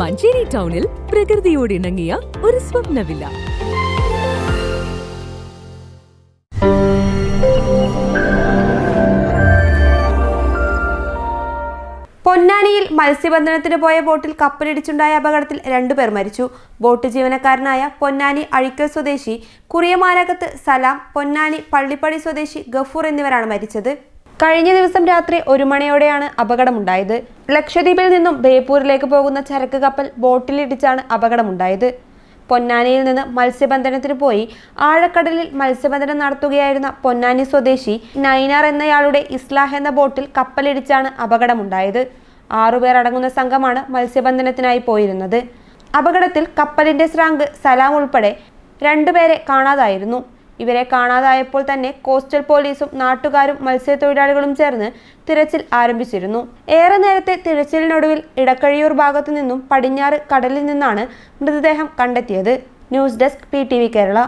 മഞ്ചേരി ടൗണിൽ പ്രകൃതിയോട് ഇണങ്ങിയ ഒരു സ്വപ്ന വില്ല. പൊന്നാനിയിൽ മത്സ്യബന്ധനത്തിന് പോയ ബോട്ടിൽ കപ്പലിടിച്ചുണ്ടായ അപകടത്തിൽ 2 പേർ മരിച്ചു. ബോട്ട് ജീവനക്കാരനായ പൊന്നാനി അഴിക്കൽ സ്വദേശി കുറിയമാനകത്ത് സലാം, പൊന്നാനി പള്ളിപ്പടി സ്വദേശി ഗഫൂർ എന്നിവരാണ് മരിച്ചത്. കഴിഞ്ഞ ദിവസം രാത്രി 1 മണിയോടെയാണ് അപകടമുണ്ടായത്. ലക്ഷദ്വീപിൽ നിന്നും ബേപ്പൂരിലേക്ക് പോകുന്ന ചരക്ക് കപ്പൽ ബോട്ടിലിടിച്ചാണ് അപകടമുണ്ടായത്. പൊന്നാനിയിൽ നിന്ന് മത്സ്യബന്ധനത്തിന് പോയി ആഴക്കടലിൽ മത്സ്യബന്ധനം നടത്തുകയായിരുന്ന പൊന്നാനി സ്വദേശി നൈനാർ എന്നയാളുടെ ഇസ്ലാഹ് എന്ന ബോട്ടിൽ കപ്പലിടിച്ചാണ് അപകടമുണ്ടായത്. 6 പേർ അടങ്ങുന്ന സംഘമാണ് മത്സ്യബന്ധനത്തിനായി പോയിരുന്നത്. അപകടത്തിൽ കപ്പലിന്റെ ശ്രാങ്ക് സലാം ഉൾപ്പെടെ 2 പേരെ കാണാതായിരുന്നു. ഇവരെ കാണാതായപ്പോൾ തന്നെ കോസ്റ്റൽ പോലീസും നാട്ടുകാരും മത്സ്യത്തൊഴിലാളികളും ചേർന്ന് തിരച്ചിൽ ആരംഭിച്ചിരുന്നു. ഏറെ നേരത്തെ തിരച്ചിലിനൊടുവിൽ ഇടക്കഴിയൂർ ഭാഗത്തു നിന്നും പടിഞ്ഞാറ് കടലിൽ നിന്നാണ് മൃതദേഹം കണ്ടെത്തിയത്. News desk PTV Kerala.